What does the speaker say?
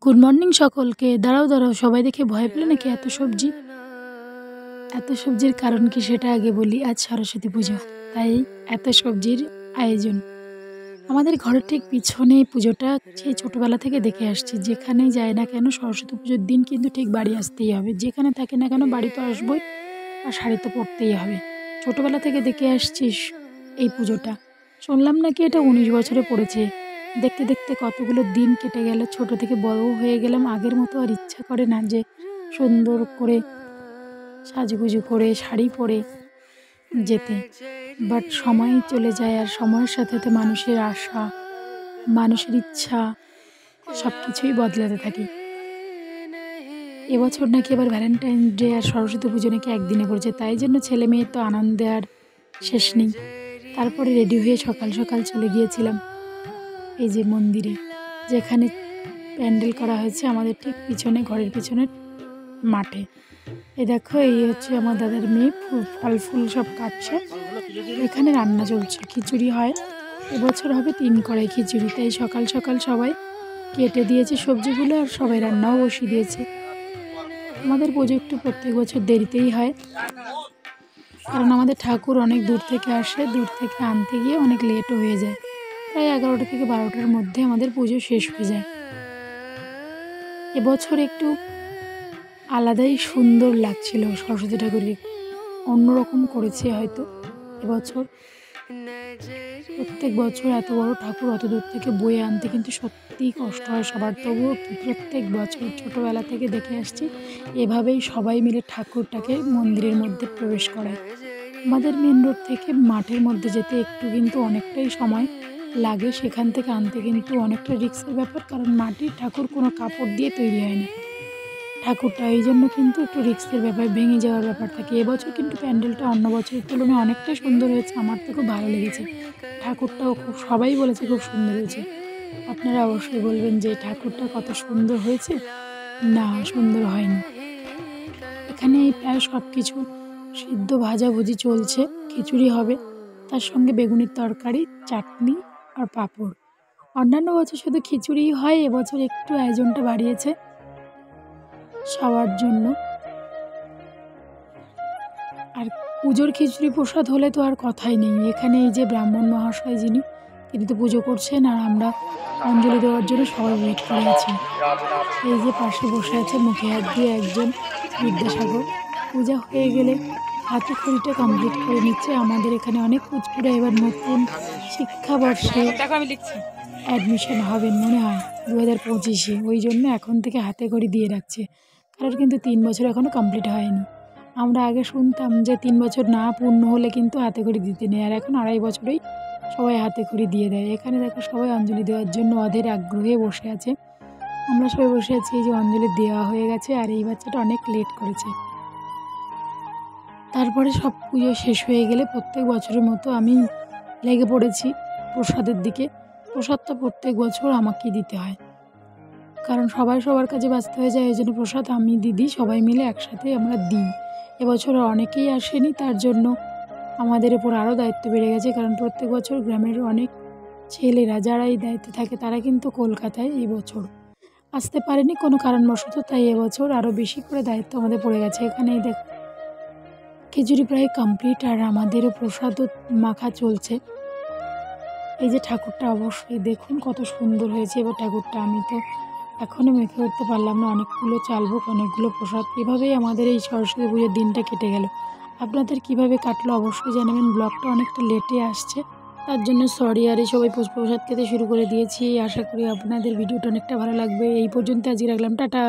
Good morning সকলকে। দাঁড়াও দাঁড়াও, সবাই দেখে ভয় পেলে নাকি? এত সবজির কারণ কি সেটা আগে বলি। আজ সরস্বতী পুজো, তাই এত সবজির আয়োজন। আমাদের ঘরের ঠিক পিছনে পুজোটা সেই ছোটোবেলা থেকে দেখে আসছি। যেখানেই যায় না কেন সরস্বতী পুজোর দিন কিন্তু ঠিক বাড়ি আসতেই হবে। যেখানে থাকে না কেন বাড়ি তো আসবই, আর শাড়ি তো পরতেই হবে। ছোটোবেলা থেকে দেখে আসছিস এই পুজোটা। শুনলাম নাকি এটা 19 বছরে পড়েছে। দেখতে দেখতে কতগুলো দিন কেটে গেল, ছোট থেকে বড়ও হয়ে গেলাম। আগের মতো আর ইচ্ছা করে না যে সুন্দর করে সাজুগুজু করে শাড়ি পরে যেতে, বাট সময় চলে যায়, আর সময়ের সাথে সাথে মানুষের আশা, মানুষের ইচ্ছা সব কিছুই বদলাতে থাকে। এবছর নাকি এবার ভ্যালেন্টাইন ডে আর সরস্বতী পুজো নাকি একদিনে পড়েছে, তাই জন্য ছেলে মেয়ের তো আনন্দে আর শেষ নেই। তারপরে রেডি হয়ে সকাল সকাল চলে গিয়েছিলাম এই যে মন্দিরে, যেখানে প্যান্ডেল করা হয়েছে আমাদের ঠিক পিছনে, ঘরের পিছনের মাঠে। এই দেখো, এই হচ্ছে আমার দাদার মেয়ে ফল ফুল সব কাটছে। এখানে রান্না চলছে, খিচুড়ি হয়। এবছর হবে 3 কড়াই খিচুড়ি, তাই সকাল সকাল সবাই কেটে দিয়েছে সবজিগুলো আর সবাই রান্নাও বসিয়ে দিয়েছে। আমাদের পুজো একটু প্রত্যেক বছর দেরিতেই হয়, কারণ আমাদের ঠাকুর অনেক দূর থেকে আসে, দূর থেকে আনতে গিয়ে অনেক লেটও হয়ে যায়। প্রায় 11টা থেকে 12টার মধ্যে আমাদের পুজো শেষ হয়ে যায়। এবছর একটু আলাদাই সুন্দর লাগছিল, সরস্বতী ঠাকুরকে অন্যরকম করেছে হয়তো এবছর। প্রত্যেক বছর এত বড় ঠাকুর অত দূর থেকে বয়ে আনতে কিন্তু সত্যিই কষ্ট হয় সবার। তবুও প্রত্যেক বছর ছোটোবেলা থেকে দেখে আসছি এভাবেই সবাই মিলে ঠাকুরটাকে মন্দিরের মধ্যে প্রবেশ করায়। আমাদের মেন রোড থেকে মাঠের মধ্যে যেতে একটু কিন্তু অনেকটাই সময় লাগে, সেখান থেকে আনতে কিন্তু অনেকটা রিস্কের ব্যাপার, কারণ মাটির ঠাকুর কোনো কাপড় দিয়ে তৈরি হয় না ঠাকুরটা, এই জন্য কিন্তু একটু রিস্কের ব্যাপার, ভেঙে যাওয়ার ব্যাপার থাকে। এবছর কিন্তু প্যান্ডেলটা অন্য বছরের তুলনায় অনেকটাই সুন্দর হয়েছে, আমার তো খুব ভালো লেগেছে। ঠাকুরটাও খুব, সবাই বলেছে খুব সুন্দর হয়েছে। আপনারা অবশ্যই বলবেন যে ঠাকুরটা কত সুন্দর হয়েছে। না, সুন্দর হয়নি। এখানে প্রায় সব কিছু সিদ্ধ ভাজাভুজি চলছে। খিচুড়ি হবে, তার সঙ্গে বেগুনের তরকারি, চাটনি আর পাঁপড়। অন্যান্য বছর শুধু খিচুড়িই হয়, এবছর একটু আয়োজনটা বাড়িয়েছে সবার জন্য। আর পুজোর খিচুড়ি প্রসাদ হলে তো আর কথাই নেই। এখানে এই যে ব্রাহ্মণ মহাশয় তিনি তো পুজো করছেন, আর আমরা অঞ্জলি দেওয়ার জন্য সবাই ওয়েট করে আছি। এই যে পাশে বসে আছে মুখে হাত দিয়ে একজন বিদ্যাসাগর। পূজা হয়ে গেলে হাতে খড়িটা কমপ্লিট করে নিচ্ছে। আমাদের এখানে অনেক কুচকুড়া এবার নতুন শিক্ষাবর্ষে অ্যাডমিশন হবেন মনে হয় 2025-এ, ওই জন্য এখন থেকে হাতে খড়ি দিয়ে রাখছে। কারণ কিন্তু 3 বছর এখনও কমপ্লিট হয়নি। আমরা আগে শুনতাম যে 3 বছর না পূর্ণ হলে কিন্তু হাতে খড়ি দিতে নেই, আর এখন 2.5 বছরেই সবাই হাতে খড়ি দিয়ে দেয়। এখানে দেখো সবাই অঞ্জলি দেওয়ার জন্য অধীর আগ্রহে বসে আছে। আমরা সবাই বসে আছি, এই যে অঞ্জলি দেওয়া হয়ে গেছে, আর এই বাচ্চাটা অনেক লেট করেছে। তারপরে সব পুজো শেষ হয়ে গেলে প্রত্যেক বছরের মতো আমি লেগে পড়েছি প্রসাদের দিকে। প্রসাদটা প্রত্যেক বছর আমাকেই দিতে হয়, কারণ সবাই সবার কাছে ব্যস্ত হয়ে যায়, ওই জন্য প্রসাদ আমি দিদি সবাই মিলে একসাথে আমরা দিই। এবছর অনেকেই আসেনি, তার জন্য আমাদের উপর আরও দায়িত্ব বেড়ে গেছে, কারণ প্রত্যেক বছর গ্রামের অনেক ছেলেরা যারা এই দায়িত্বে থাকে তারা কিন্তু কলকাতায় এবছর আসতে পারেনি কোনো কারণবশত, তাই এবছর আরও বেশি করে দায়িত্ব আমাদের পড়ে গেছে। এখানেই দেখ খিচুড়ি প্রায় কমপ্লিট, আর আমাদেরও প্রসাদও মাখা চলছে। এই যে ঠাকুরটা অবশ্যই দেখুন কত সুন্দর হয়েছে এবার ঠাকুরটা। আমি তো এখনও মেখে উঠতে পারলাম না, অনেকগুলো চালভোগ, অনেকগুলো প্রসাদ। এভাবেই আমাদের এই সরস্বতী পুজোর দিনটা কেটে গেল। আপনাদের কিভাবে কাটলো অবশ্যই জানাবেন। ব্লগটা অনেকটা লেটে আসছে, তার জন্য সরি। আর এই সবাই প্রসাদ খেতে শুরু করে দিয়েছি। আশা করি আপনাদের ভিডিওটা অনেকটা ভালো লাগবে। এই পর্যন্ত আজকে রাখলাম, টাটা।